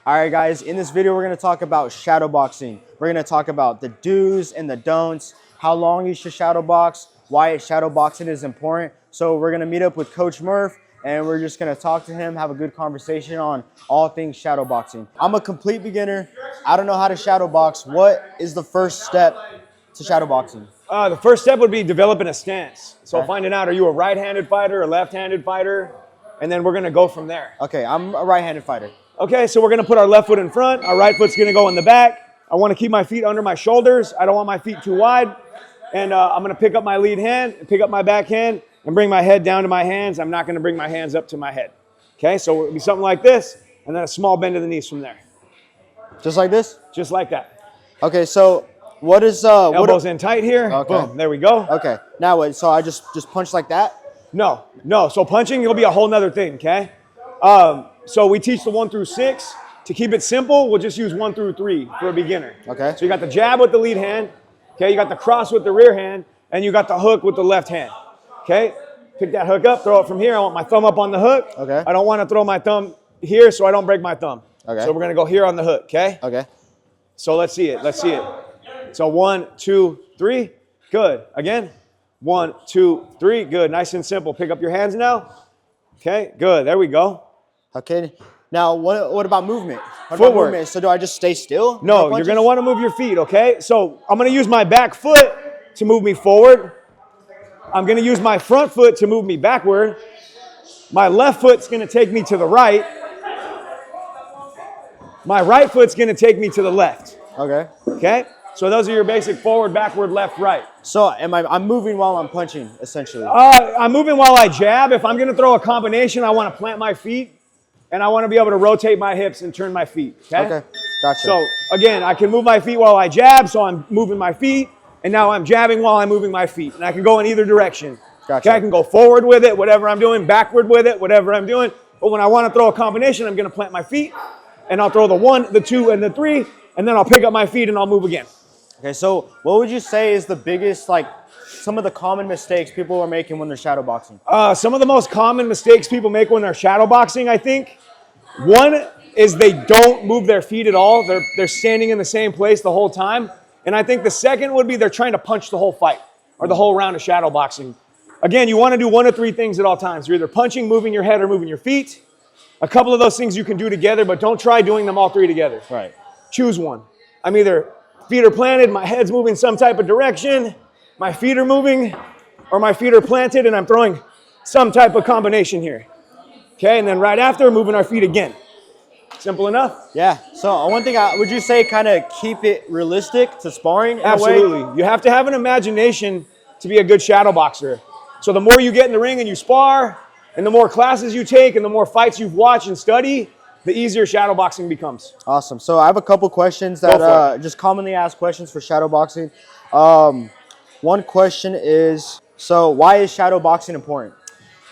All right, guys, in this video, we're going to talk about shadowboxing. We're going to talk about the do's and the don'ts, how long you should shadowbox, why shadowboxing is important. So we're going to meet up with Coach Murph, and we're just going to talk to him, have a good conversation on all things shadowboxing. I'm a complete beginner. I don't know how to shadowbox. What is the first step to shadowboxing? The first step would be developing a stance. So finding out, are you a right-handed fighter, a left-handed fighter? And then we're going to go from there. Okay, I'm a right-handed fighter. Okay, so we're going to put our left foot in front. Our right foot's going to go in the back. I want to keep my feet under my shoulders. I don't want my feet too wide. And I'm going to pick up my lead hand, pick up my back hand, and bring my head down to my hands. I'm not going to bring my hands up to my head. Okay, so it'll be something like this, and then a small bend of the knees from there. Just like this? Just like that. Okay, so what is... Elbows in tight here. Okay. Boom, there we go. Okay, now what? So I just punch like that? No. So punching, it'll be a whole nother thing, okay? So we teach the 1 through 6. To keep it simple, we'll just use 1 through 3 for a beginner. Okay. So you got the jab with the lead hand, okay? You got the cross with the rear hand, and you got the hook with the left hand, okay? Pick that hook up, throw it from here. I want my thumb up on the hook. Okay. I don't want to throw my thumb here so I don't break my thumb. Okay. So we're going to go here on the hook, okay? Okay. So let's see it. So 1, 2, 3. Good. Again. 1, 2, 3. Good. Nice and simple. Pick up your hands now. Okay. Good. There we go. Okay. Now, what about movement? Footwork. So do I just stay still? No, you're going to want to move your feet, okay? So I'm going to use my back foot to move me forward. I'm going to use my front foot to move me backward. My left foot's going to take me to the right. My right foot's going to take me to the left. Okay. Okay? So those are your basic forward, backward, left, right. So I'm moving while I'm punching, essentially. I'm moving while I jab. If I'm going to throw a combination, I want to plant my feet, and I want to be able to rotate my hips and turn my feet. Okay? Gotcha. So again, I can move my feet while I jab, so I'm moving my feet, and now I'm jabbing while I'm moving my feet. And I can go in either direction. Gotcha. Okay? I can go forward with it, whatever I'm doing, backward with it, whatever I'm doing. But when I want to throw a combination, I'm going to plant my feet, and I'll throw the 1, the 2, and the 3, and then I'll pick up my feet and I'll move again. Okay, so what would you say is the biggest, some of the common mistakes people are making when they're shadowboxing? Some of the most common mistakes people make when they're shadowboxing, I think, one is they don't move their feet at all. They're standing in the same place the whole time. And I think the second would be they're trying to punch the whole fight or the whole round of shadowboxing. Again, you want to do 1 of 3 things at all times. You're either punching, moving your head, or moving your feet. A couple of those things you can do together, but don't try doing them all 3 together. Right. Choose one. I'm either feet are planted, my head's moving some type of direction, my feet are moving, or my feet are planted and I'm throwing some type of combination here. Okay, and then right after, moving our feet again. Simple enough? Yeah. So one thing, would you say kind of keep it realistic to sparring in Absolutely. a way? You have to have an imagination to be a good shadow boxer. So the more you get in the ring and you spar, and the more classes you take and the more fights you've watched and study, the easier shadowboxing becomes. Awesome. So I have a couple questions that just commonly asked questions for shadowboxing. One question is, so why is shadowboxing important?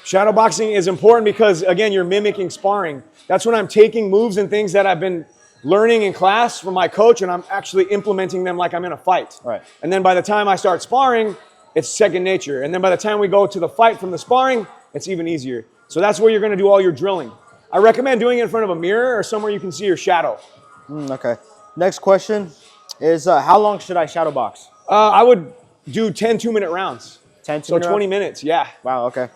Shadowboxing is important because, again, you're mimicking sparring. That's when I'm taking moves and things that I've been learning in class from my coach, and I'm actually implementing them like I'm in a fight. Right. And then by the time I start sparring, it's second nature. And then by the time we go to the fight from the sparring, it's even easier. So that's where you're going to do all your drilling. I recommend doing it in front of a mirror or somewhere you can see your shadow. Okay. Next question is, how long should I shadowbox? I would do 10 2-minute rounds. 10 So 20 minutes, yeah. Wow, okay.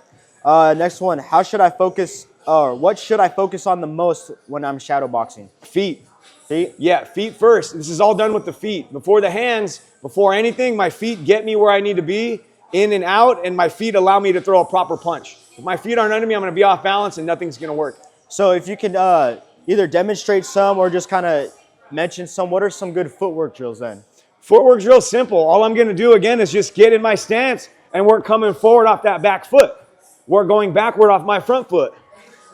Next one, how should I focus, or what should I focus on the most when I'm shadowboxing? Feet. Feet? Yeah, feet first. This is all done with the feet. Before the hands, before anything, my feet get me where I need to be, in and out, and my feet allow me to throw a proper punch. If my feet aren't under me, I'm going to be off balance and nothing's going to work. So if you can either demonstrate some or just kind of mention some, what are some good footwork drills then? Footwork drill, simple. All I'm going to do, again, is just get in my stance and work coming forward off that back foot. Work going backward off my front foot.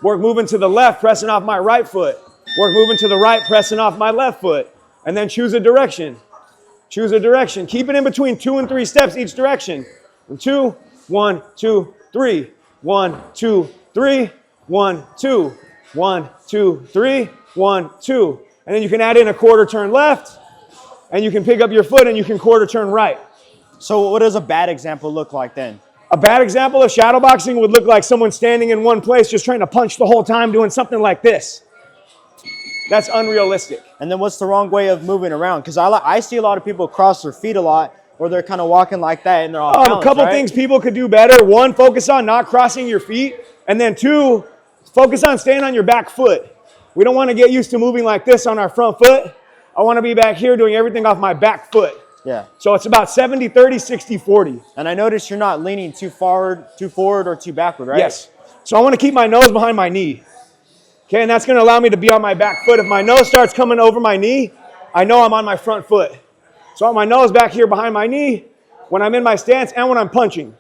Work moving to the left, pressing off my right foot. Work moving to the right, pressing off my left foot. And then choose a direction. Choose a direction. Keep it in between 2 and 3 steps each direction. And 2, 1, 2, 3. 1, 2, 3. 1, 2. 1, 2, 3. 1, 2. And then you can add in a quarter turn left. And you can pick up your foot and you can quarter turn right. So what does a bad example look like then? A bad example of shadowboxing would look like someone standing in one place just trying to punch the whole time doing something like this. That's unrealistic. And then what's the wrong way of moving around? Because I see a lot of people cross their feet a lot, or they're kind of walking like that and they're off balance, A couple right? things people could do better. One, focus on not crossing your feet. And then two, focus on staying on your back foot. We don't want to get used to moving like this on our front foot. I want to be back here doing everything off my back foot. Yeah. So it's about 70, 30, 60, 40. And I noticed you're not leaning too forward, or too backward, right? Yes. So I want to keep my nose behind my knee. Okay, and that's going to allow me to be on my back foot. If my nose starts coming over my knee, I know I'm on my front foot. So I want my nose back here behind my knee when I'm in my stance and when I'm punching.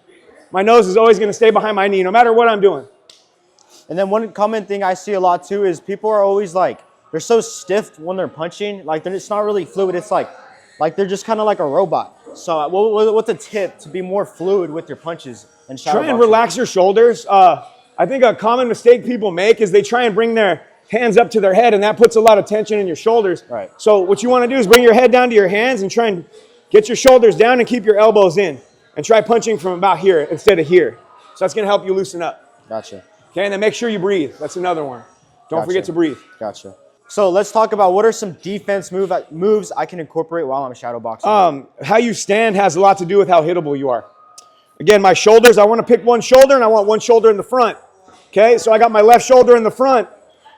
My nose is always going to stay behind my knee no matter what I'm doing. And then one common thing I see a lot too is people are always like, they're so stiff when they're punching. Like it's not really fluid. It's like they're just kind of like a robot. So what's a tip to be more fluid with your punches and shadowboxing? Try and relax your shoulders. I think a common mistake people make is they try and bring their hands up to their head, and that puts a lot of tension in your shoulders. Right. So what you want to do is bring your head down to your hands and try and get your shoulders down and keep your elbows in. And try punching from about here instead of here. So that's going to help you loosen up. Gotcha. Okay, and then make sure you breathe. That's another one. Don't forget to breathe. Gotcha. So let's talk about what are some defense moves I can incorporate while I'm shadowboxing. How you stand has a lot to do with how hittable you are. Again, my shoulders, I want to pick one shoulder, and I want one shoulder in the front. Okay, so I got my left shoulder in the front.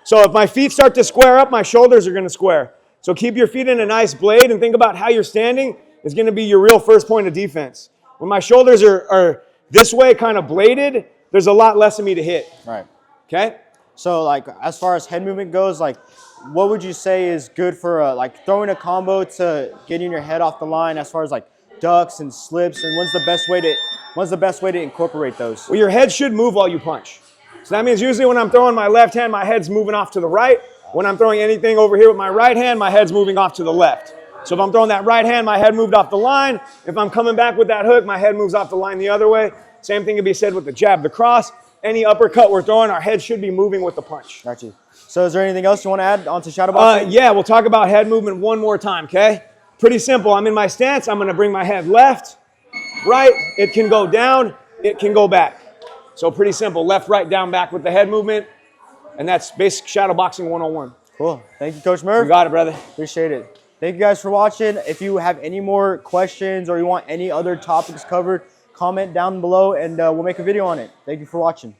So if my feet start to square up, my shoulders are going to square. So keep your feet in a nice blade and think about how you're standing is going to be your real first point of defense. When my shoulders are this way, kind of bladed, there's a lot less of me to hit. Right. Okay? So like as far as head movement goes, like what would you say is good for like throwing a combo to getting your head off the line as far as like ducks and slips, and when's the best way to incorporate those? Well, your head should move while you punch. So that means usually when I'm throwing my left hand, my head's moving off to the right. When I'm throwing anything over here with my right hand, my head's moving off to the left. So if I'm throwing that right hand, my head moved off the line. If I'm coming back with that hook, my head moves off the line the other way. Same thing can be said with the jab, the cross. Any uppercut we're throwing, our head should be moving with the punch. Gotcha. So is there anything else you want to add onto shadowboxing? Yeah, we'll talk about head movement one more time, okay? Pretty simple. I'm in my stance. I'm going to bring my head left, right. It can go down. It can go back. So pretty simple. Left, right, down, back with the head movement. And that's basic shadowboxing 101. Cool. Thank you, Coach Murph. You got it, brother. Appreciate it. Thank you guys for watching. If you have any more questions or you want any other topics covered, comment down below and we'll make a video on it. Thank you for watching.